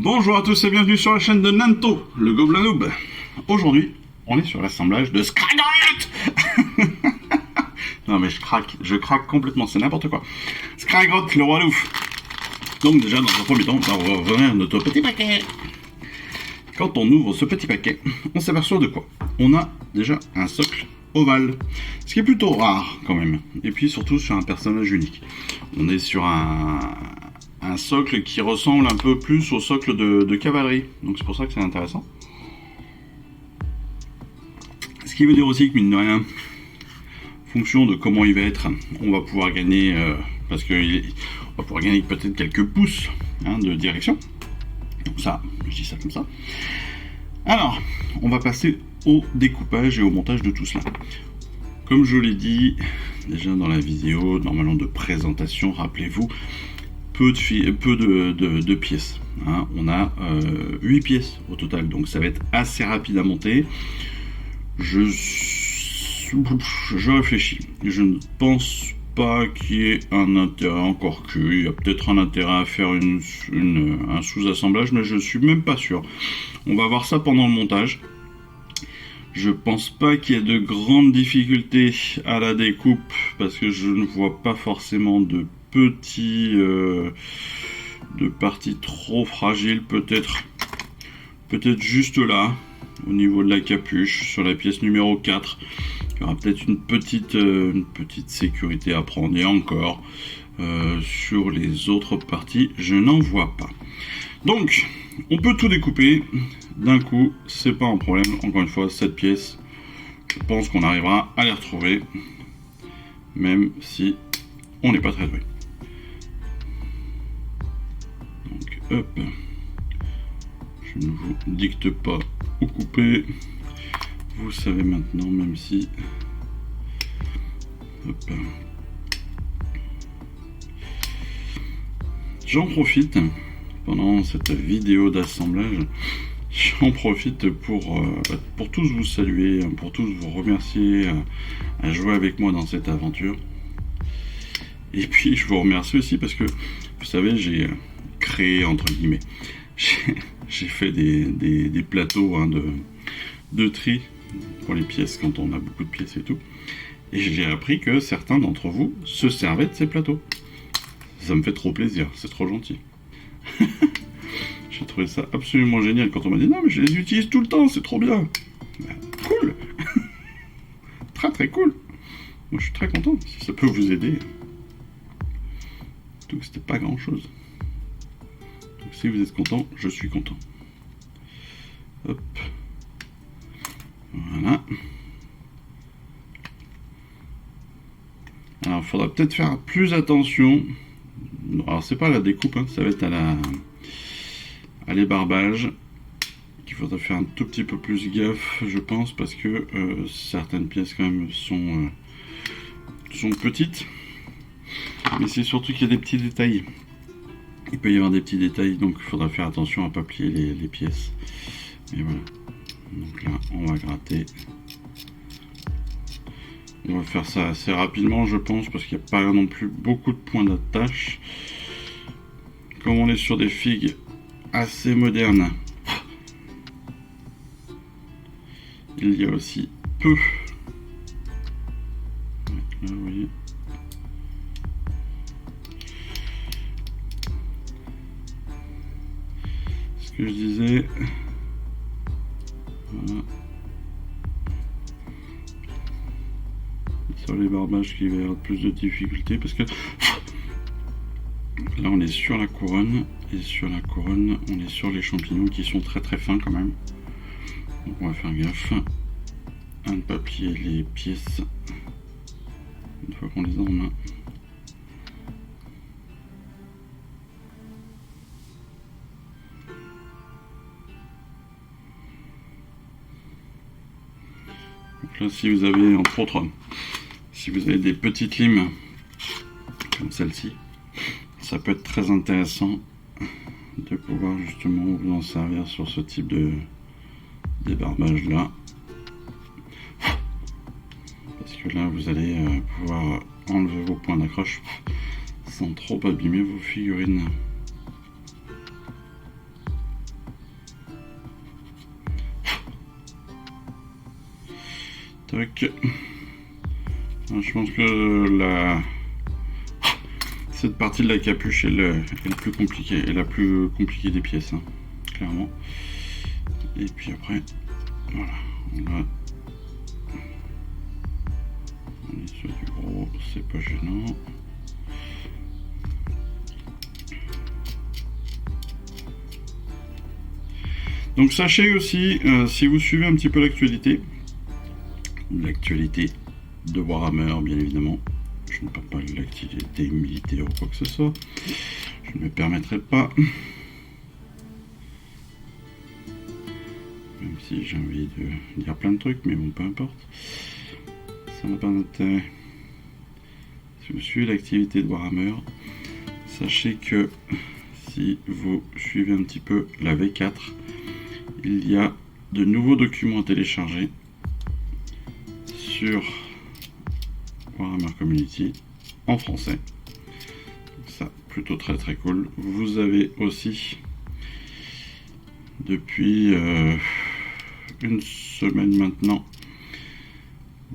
Bonjour à tous et bienvenue sur la chaîne de Nanto, le Gobelin Noob. Aujourd'hui, on est sur l'assemblage de Skragrott. Non mais je craque complètement, c'est n'importe quoi. Skragrott, le roi Louf. Donc déjà, dans un premier temps, on va revenir notre petit paquet. Quand on ouvre ce petit paquet, on s'aperçoit de quoi? On a déjà un socle ovale, ce qui est plutôt rare quand même. Et puis surtout sur un personnage unique. On est sur un socle qui ressemble un peu plus au socle de cavalerie. Donc c'est pour ça que c'est intéressant. Ce qui veut dire aussi que mine de rien, en fonction de comment il va être, on va pouvoir gagner, parce que on va pouvoir gagner peut-être quelques pouces de direction. Donc ça, je dis ça comme ça. Alors, on va passer au découpage et au montage de tout cela. Comme je l'ai dit déjà dans la vidéo, normalement de présentation, rappelez-vous, peu de pièces. On a 8 pièces au total, donc ça va être assez rapide à monter. Je réfléchis. Je ne pense pas qu'il y ait un intérêt, encore qu'il y a peut-être un intérêt à faire un sous-assemblage, mais je suis même pas sûr. On va voir ça pendant le montage. Je pense pas qu'il y ait de grandes difficultés à la découpe, parce que je ne vois pas forcément de parties trop fragiles, peut-être juste là, au niveau de la capuche, sur la pièce numéro 4. Il y aura peut-être une petite sécurité à prendre, et encore, sur les autres parties, je n'en vois pas. Donc, on peut tout découper d'un coup, c'est pas un problème. Encore une fois, cette pièce, je pense qu'on arrivera à les retrouver, même si on n'est pas très doué. Donc, hop, je ne vous dicte pas où couper. Vous savez maintenant, même si... Hop. J'en profite, pendant cette vidéo d'assemblage, j'en profite pour tous vous saluer, pour tous vous remercier à jouer avec moi dans cette aventure. Et puis je vous remercie aussi parce que, vous savez, j'ai créé, entre guillemets, j'ai fait des plateaux de tri pour les pièces quand on a beaucoup de pièces et tout. Et j'ai appris que certains d'entre vous se servaient de ces plateaux. Ça me fait trop plaisir, c'est trop gentil. J'ai trouvé ça absolument génial quand on m'a dit non mais je les utilise tout le temps, c'est trop bien. Ben, cool. Très très cool. Moi je suis très content si ça peut vous aider. Donc c'était pas grand chose. Donc si vous êtes content, je suis content. Hop. Voilà. Alors il faudra peut-être faire plus attention. Alors c'est pas la découpe, ça va être à l'ébarbage qu'il faudra faire un tout petit peu plus gaffe, je pense, parce que certaines pièces quand même sont petites, mais c'est surtout qu'il y a des petits détails. Il peut y avoir des petits détails, donc il faudra faire attention à ne pas plier les pièces. Et voilà. Donc là, on va gratter. On va faire ça assez rapidement, je pense, parce qu'il n'y a pas non plus beaucoup de points d'attache. Comme on est sur des figues assez modernes, il y a aussi peu. Là, vous voyez. Ce que je disais. Voilà. Sur les barbages qui va y avoir plus de difficultés parce que là on est sur la couronne et sur la couronne on est sur les champignons qui sont très très fins quand même. Donc on va faire gaffe à ne pas plier les pièces une fois qu'on les a en main. Donc là si vous avez entre autres, si vous avez des petites limes comme celle-ci, ça peut être très intéressant de pouvoir justement vous en servir sur ce type de débarbage là, parce que là vous allez pouvoir enlever vos points d'accroche sans trop abîmer vos figurines. Tac. Je pense que cette partie de la capuche est la plus compliquée, est la plus compliquée des pièces, hein, clairement. Et puis après, voilà, on est sur du gros, c'est pas gênant. Donc sachez aussi, si vous suivez un petit peu l'actualité de Warhammer, bien évidemment, je ne parle pas de l'activité militaire ou quoi que ce soit, je ne me permettrai pas, même si j'ai envie de dire plein de trucs, mais bon, peu importe, ça n'a pas d'intérêt. Si vous suivez l'activité de Warhammer, sachez que si vous suivez un petit peu la V4, il y a de nouveaux documents à télécharger sur Warhammer Community en français. Ça, plutôt très très cool. Vous avez aussi depuis une semaine maintenant,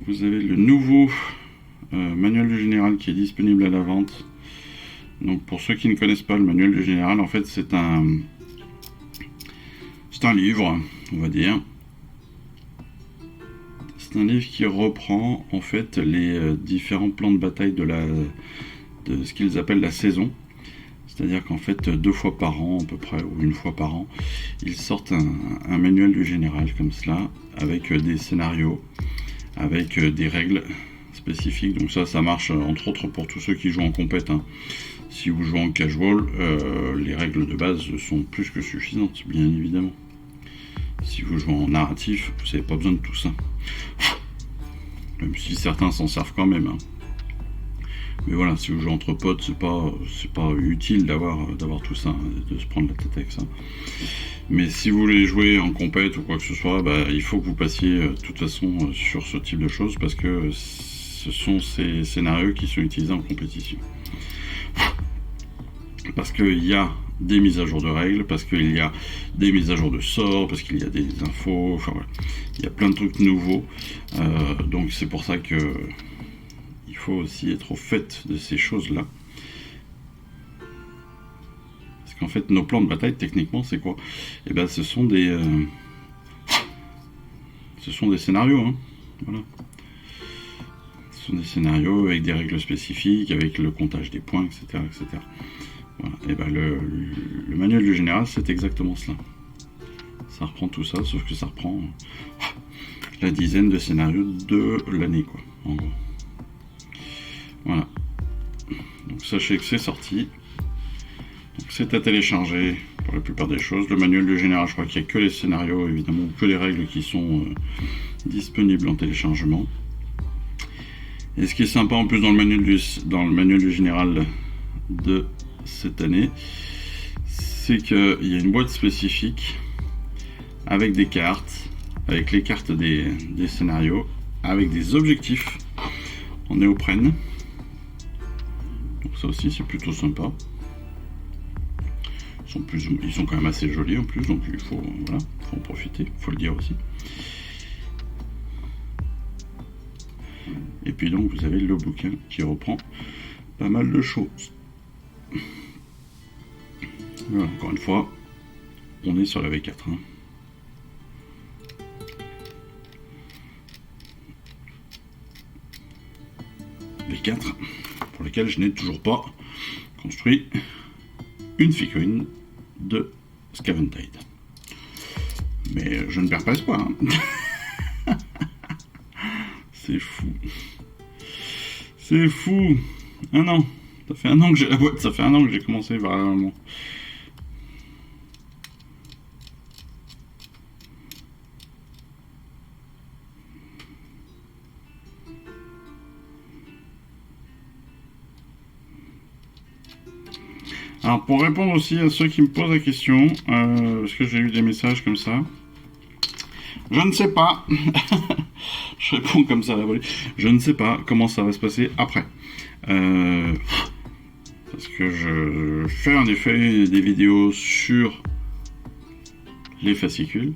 vous avez le nouveau manuel du général qui est disponible à la vente. Donc pour ceux qui ne connaissent pas le manuel du général, en fait c'est un livre, on va dire. C'est un livre qui reprend en fait les différents plans de bataille de ce qu'ils appellent la saison. C'est-à-dire qu'en fait 2 fois par an à peu près, ou 1 fois par an, ils sortent un manuel du général comme cela, avec des scénarios, avec des règles spécifiques. Donc ça marche entre autres pour tous ceux qui jouent en compète, hein. Si vous jouez en casual, les règles de base sont plus que suffisantes, bien évidemment. Si vous jouez en narratif, vous n'avez pas besoin de tout ça. Même si certains s'en servent quand même, hein. Mais voilà, si vous jouez entre potes, c'est pas utile d'avoir tout ça, hein, de se prendre la tête avec ça. Mais si vous voulez jouer en compète ou quoi que ce soit, il faut que vous passiez de toute façon sur ce type de choses, parce que ce sont ces scénarios qui sont utilisés en compétition. Parce qu'il y a des mises à jour de règles, parce qu'il y a des mises à jour de sorts, parce qu'il y a des infos, enfin voilà, il y a plein de trucs nouveaux, donc c'est pour ça que il faut aussi être au fait de ces choses-là. Parce qu'en fait, nos plans de bataille, techniquement, c'est quoi? Eh ben, ce sont des scénarios, hein. Voilà. Ce sont des scénarios avec des règles spécifiques, avec le comptage des points, etc., etc. Voilà. Et ben le manuel du général, c'est exactement cela. Ça reprend tout ça, sauf que ça reprend la dizaine de scénarios de l'année, quoi, en gros. Voilà. Donc sachez que c'est sorti. Donc c'est à télécharger pour la plupart des choses. Le manuel du général, je crois qu'il n'y a que les scénarios, évidemment, ou que les règles qui sont disponibles en téléchargement. Et ce qui est sympa en plus dans le manuel du général de cette année, c'est qu'il y a une boîte spécifique avec des cartes, avec les cartes des scénarios, avec des objectifs en néoprène. Donc ça aussi c'est plutôt sympa. Ils sont quand même assez jolis en plus, donc il faut en profiter, il faut le dire aussi. Et puis donc vous avez le bouquin qui reprend pas mal de choses. Voilà, encore une fois, on est sur la V4. Hein. V4, pour lesquels je n'ai toujours pas construit une figurine de Scaventide. Mais je ne perds pas espoir. Hein. C'est fou. C'est fou. 1 an. Ça fait 1 an que j'ai la boîte, ça fait 1 an que j'ai commencé vraiment. Alors pour répondre aussi à ceux qui me posent la question, parce que j'ai eu des messages comme ça, je ne sais pas, je réponds comme ça à la volée, je ne sais pas comment ça va se passer après. Parce que je fais en effet des vidéos sur les fascicules,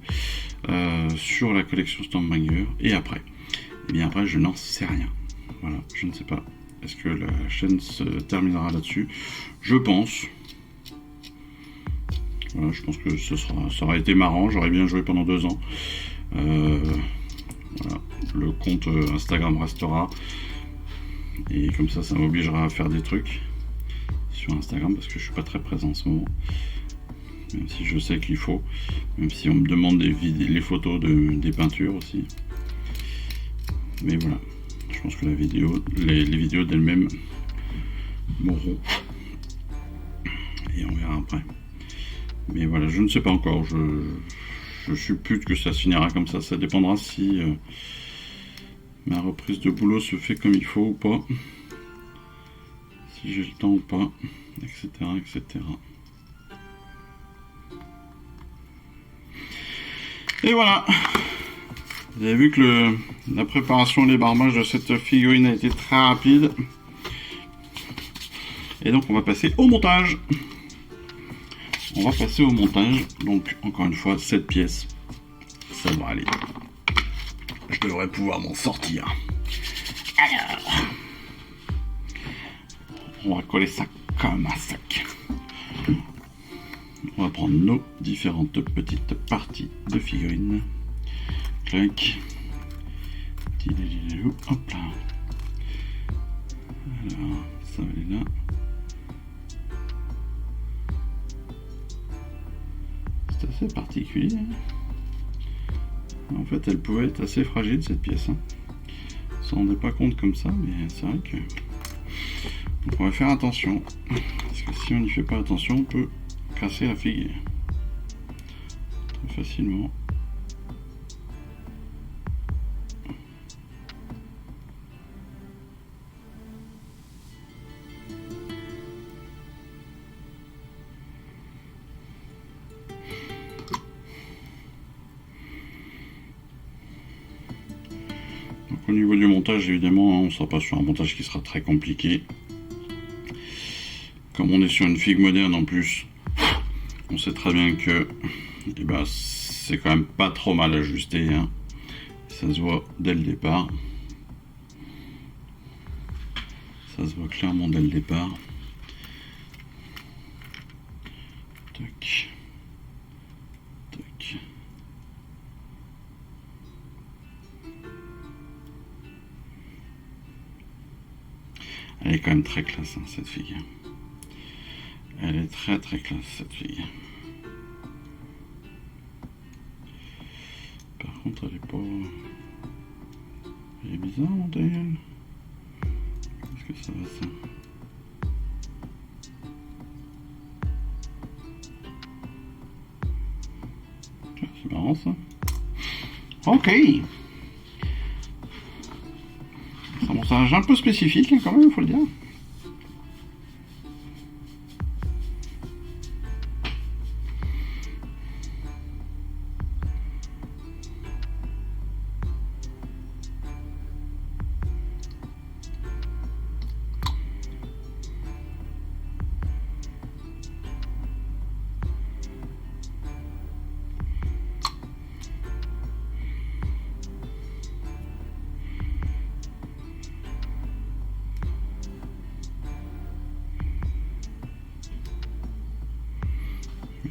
sur la collection Stormbringer et après. Et bien après, je n'en sais rien. Voilà, je ne sais pas. Est-ce que la chaîne se terminera là-dessus? Je pense. Voilà, je pense que ça aurait été marrant. J'aurais bien joué pendant 2 ans. Voilà, le compte Instagram restera. Et comme ça m'obligera à faire des trucs sur Instagram parce que je suis pas très présent en ce moment. Même si je sais qu'il faut. Même si on me demande les photos des peintures aussi. Mais voilà. Je pense que les vidéos d'elles-mêmes mourront. Et on verra après. Mais voilà, je ne sais pas encore. Je suppute que ça se finira comme ça. Ça dépendra si ma reprise de boulot se fait comme il faut ou pas. Si j'ai le temps ou pas. Etc. etc. Et voilà. Vous avez vu que la préparation, les barmages de cette figurine a été très rapide. Et donc on va passer au montage. Donc encore une fois, cette pièce, ça devrait aller. Je devrais pouvoir m'en sortir. Alors, on va coller ça comme un sac. On va prendre nos différentes petites parties de figurines. Clac. Hop là. Alors, ça va aller là. C'est assez particulier. En fait, elle pouvait être assez fragile cette pièce. On s'en rendait pas compte comme ça, mais c'est vrai que. Donc on va faire attention. Parce que si on n'y fait pas attention, on peut casser la figue très facilement. Donc au niveau du montage, évidemment, on ne sera pas sur un montage qui sera très compliqué. Comme on est sur une figue moderne en plus, on sait très bien que c'est quand même pas trop mal ajusté. Ça se voit dès le départ. Ça se voit clairement dès le départ. Tac. Tac. Elle est quand même très classe, cette figue. Elle est très très classe, cette figue. Par contre, elle est pas... Elle est bizarre, mon taille. Qu'est-ce que ça va, ça? C'est marrant, ça. Ok. C'est un montage un peu spécifique, quand même, il faut le dire.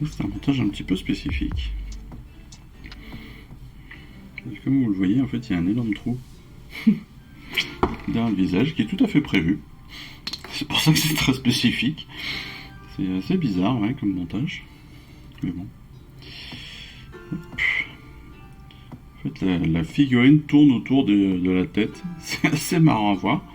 C'est un montage un petit peu spécifique. Comme vous le voyez, en fait, il y a un énorme trou derrière le visage qui est tout à fait prévu. C'est pour ça que c'est très spécifique. C'est assez bizarre, ouais, comme montage. Mais bon. Hop. En fait, la figurine tourne autour de la tête. C'est assez marrant à voir.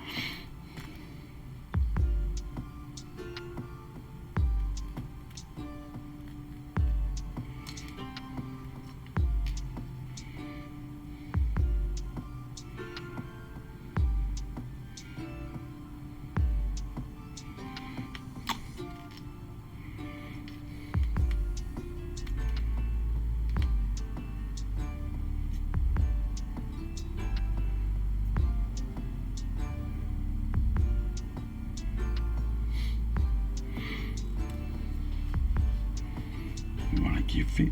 Voilà qui est fait.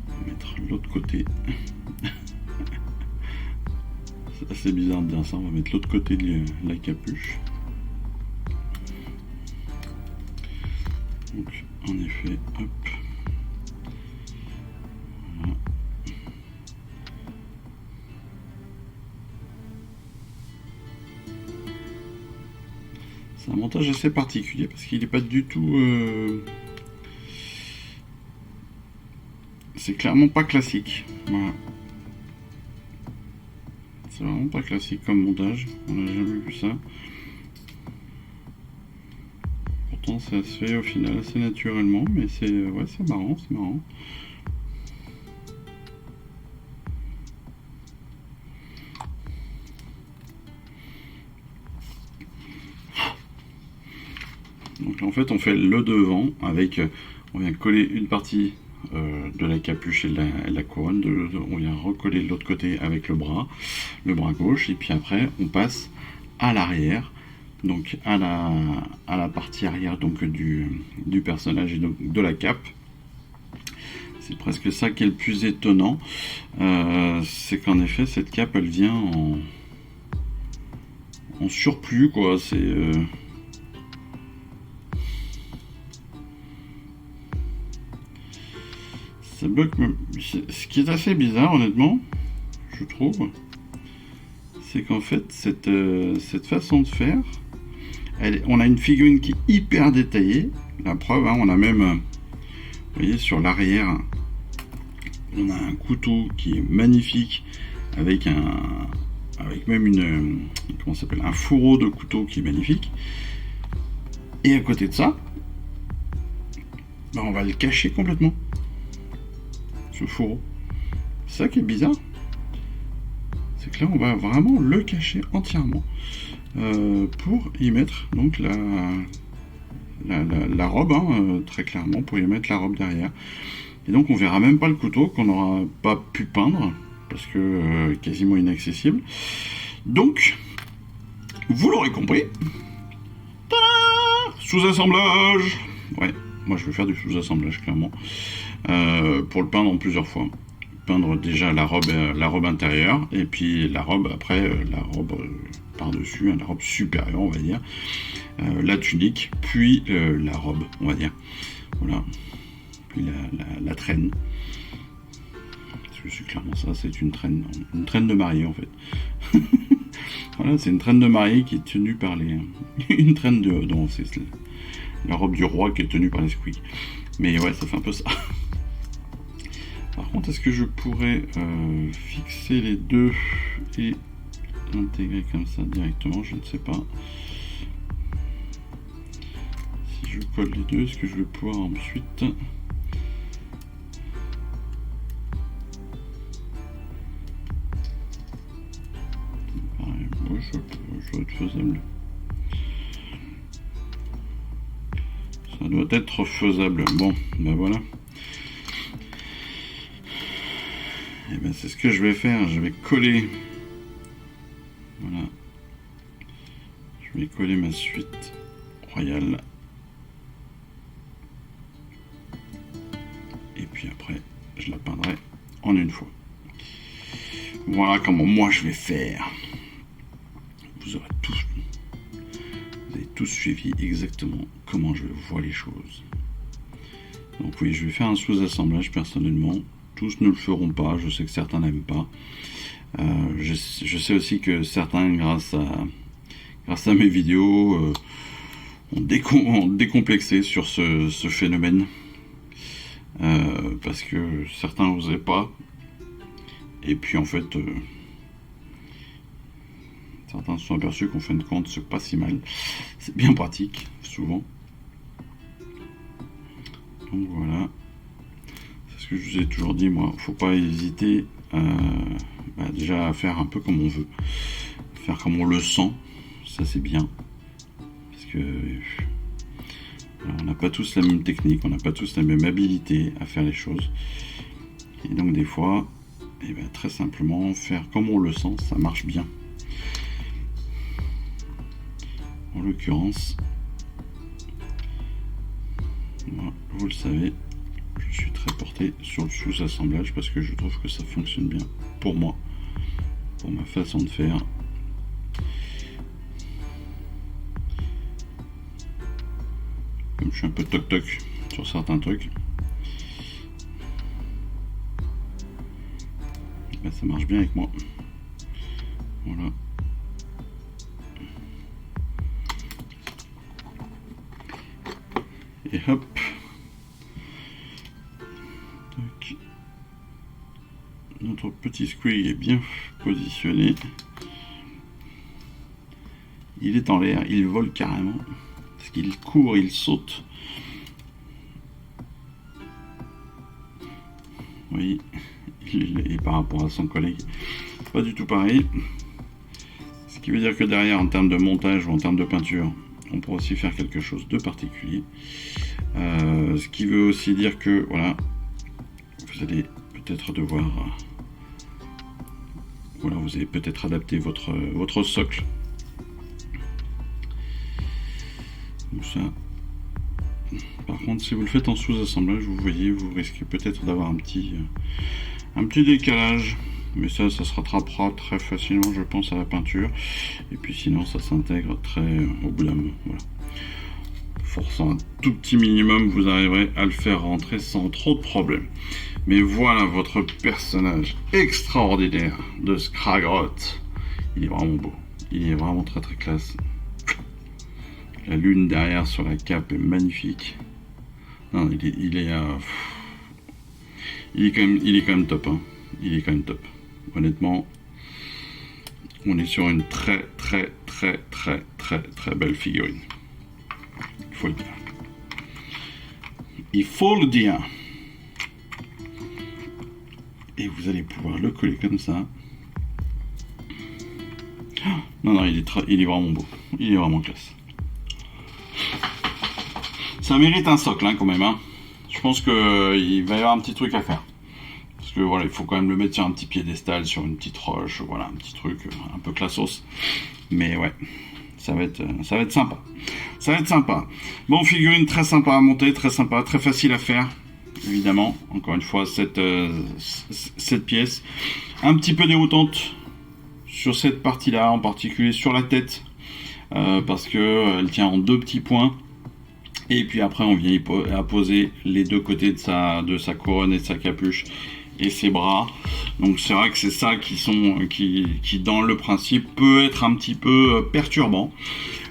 On va mettre l'autre côté. C'est assez bizarre de dire ça. On va mettre l'autre côté de la capuche. Donc en effet, hop. Voilà. C'est un montage assez particulier parce qu'il n'est pas du tout... C'est clairement pas classique. Voilà. C'est vraiment pas classique comme montage. On n'a jamais vu ça. Pourtant ça se fait au final assez naturellement, mais c'est ouais, c'est marrant, c'est marrant. Donc en fait on fait le devant avec, on vient coller une partie de la capuche et de la couronne, on vient recoller de l'autre côté avec le bras gauche, et puis après on passe à l'arrière, donc à la partie arrière donc du personnage et donc de la cape. C'est presque ça qui est le plus étonnant, c'est qu'en effet cette cape elle vient en surplus quoi, c'est ça bloque. Ce qui est assez bizarre honnêtement, je trouve, c'est qu'en fait cette façon de faire, on a une figurine qui est hyper détaillée. La preuve, hein, on a même, vous voyez, sur l'arrière, on a un couteau qui est magnifique avec même comment ça s'appelle, un fourreau de couteau qui est magnifique. Et à côté de ça, on va le cacher complètement, ce fourreau. C'est ça qui est bizarre, c'est que là on va vraiment le cacher entièrement pour y mettre donc la robe, hein, très clairement pour y mettre la robe derrière. Et donc on verra même pas le couteau qu'on n'aura pas pu peindre parce que quasiment inaccessible. Donc vous l'aurez compris, sous-assemblage. Ouais, moi je vais faire du sous-assemblage clairement, pour le peindre en plusieurs fois. Peindre déjà la robe intérieure, et puis la robe après, la robe par-dessus, hein, la robe supérieure on va dire, la tunique, puis la robe on va dire, voilà, puis la traîne, parce que c'est clairement ça, c'est une traîne de mariée en fait. Voilà, c'est une traîne de mariée qui est tenue par une traîne de... Non, c'est la robe du roi qui est tenue par les squeaks. Mais ouais, ça fait un peu ça. Par contre, est-ce que je pourrais fixer les deux et l'intégrer comme ça directement? Je ne sais pas. Si je colle les deux, est-ce que je vais pouvoir ensuite... Ouais, ça doit être faisable. Ça doit être faisable. Bon, ben voilà. Et ben c'est ce que je vais faire. Je vais coller. Voilà. Je vais coller ma suite royale. Et puis après, je la peindrai en une fois. Voilà comment moi je vais faire. Vous avez tous suivi exactement comment je vois les choses. Donc oui, je vais faire un sous-assemblage personnellement. Tous ne le feront pas, je sais que certains n'aiment pas. Je sais aussi que certains, grâce à mes vidéos, ont décomplexé sur ce phénomène. Parce que certains n'osaient pas. Et puis en fait... certains se sont aperçus qu'en fin de compte, c'est pas si mal. C'est bien pratique, souvent. Donc voilà. C'est ce que je vous ai toujours dit, moi. Faut pas hésiter déjà à faire un peu comme on veut. Faire comme on le sent. Ça, c'est bien. Parce que... on n'a pas tous la même technique, on n'a pas tous la même habilité à faire les choses. Et donc des fois, très simplement, faire comme on le sent, ça marche bien. En l'occurrence, moi, vous le savez, je suis très porté sur le sous-assemblage parce que je trouve que ça fonctionne bien pour moi. pour ma façon de faire. Comme je suis un peu toc-toc sur certains trucs. Ben, ça marche bien avec moi. Voilà. Et hop. Tac. Notre petit squig est bien positionné. Il est en l'air, il vole carrément. Parce qu'il court, il saute. Oui, et par rapport à son collègue, pas du tout pareil. Ce qui veut dire que derrière, en termes de montage ou en termes de peinture, on pourra aussi faire quelque chose de particulier. Ce qui veut aussi dire que, voilà, vous allez peut-être devoir... voilà, vous allez peut-être adapter votre socle. Comme ça. Par contre, si vous le faites en sous-assemblage, vous voyez, vous risquez peut-être d'avoir un petit décalage. Mais ça se rattrapera très facilement, je pense, à la peinture. Et puis sinon, ça s'intègre très au bout d'un moment. Voilà. Forçant un tout petit minimum, vous arriverez à le faire rentrer sans trop de problèmes. Mais voilà votre personnage extraordinaire de Skragrott. Il est vraiment beau. Il est vraiment très très classe. La lune derrière sur la cape est magnifique. Non, il est quand même top. Hein. Il est quand même top. Honnêtement, on est sur une très très très très très très belle figurine. Il faut le dire. Il faut le dire. Et vous allez pouvoir le coller comme ça. Non, il est vraiment beau. Il est vraiment classe. Ça mérite un socle, hein, quand même. Hein. Je pense qu'il va y avoir un petit truc à faire. Parce que voilà, il faut quand même le mettre sur un petit piédestal, sur une petite roche, voilà, un petit truc un peu classos. Mais ouais, ça va être sympa. Ça va être sympa. Bon, figurine très sympa à monter, très sympa, très facile à faire. Évidemment, encore une fois, cette pièce. Un petit peu déroutante sur cette partie-là, en particulier sur la tête. Parce que elle tient en deux petits points. Et puis après, on vient poser les deux côtés de sa couronne et de sa capuche et ses bras. Donc c'est vrai que c'est ça qui dans le principe peut être un petit peu perturbant.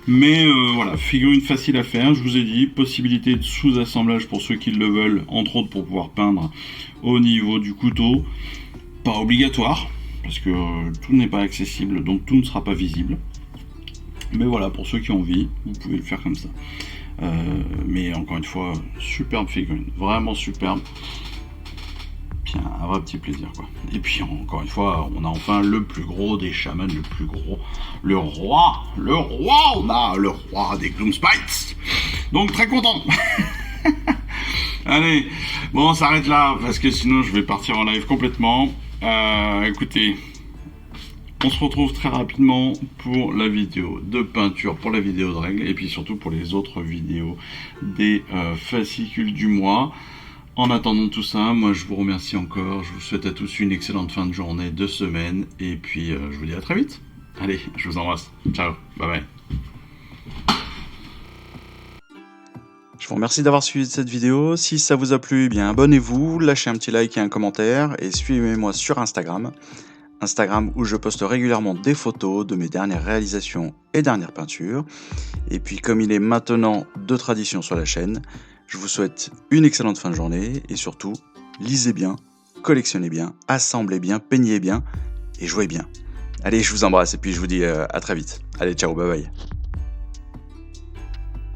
Mais voilà, figurine facile à faire, je vous ai dit, possibilité de sous-assemblage pour ceux qui le veulent, entre autres pour pouvoir peindre au niveau du couteau. Pas obligatoire, parce que tout n'est pas accessible, donc tout ne sera pas visible. Mais voilà, pour ceux qui ont envie, vous pouvez le faire comme ça. Mais encore une fois, superbe figurine, vraiment superbe. Puis un vrai petit plaisir, quoi. Et puis encore une fois, on a enfin le plus gros des chamans, le plus gros, le roi, on a le roi des Gloomspites. Donc très content. Allez, bon, on s'arrête là parce que sinon je vais partir en live complètement. Écoutez, on se retrouve très rapidement pour la vidéo de peinture, pour la vidéo de règles et puis surtout pour les autres vidéos des fascicules du mois. En attendant tout ça, moi je vous remercie encore, je vous souhaite à tous une excellente fin de journée, de semaine, et puis je vous dis à très vite. Allez, je vous embrasse. Ciao, bye bye. Je vous remercie d'avoir suivi cette vidéo. Si ça vous a plu, eh bien abonnez-vous, lâchez un petit like et un commentaire, et suivez-moi sur Instagram. Instagram où je poste régulièrement des photos de mes dernières réalisations et dernières peintures. Et puis comme il est maintenant de tradition sur la chaîne, je vous souhaite une excellente fin de journée et surtout, lisez bien, collectionnez bien, assemblez bien, peignez bien et jouez bien. Allez, je vous embrasse et puis je vous dis à très vite. Allez, ciao, bye bye.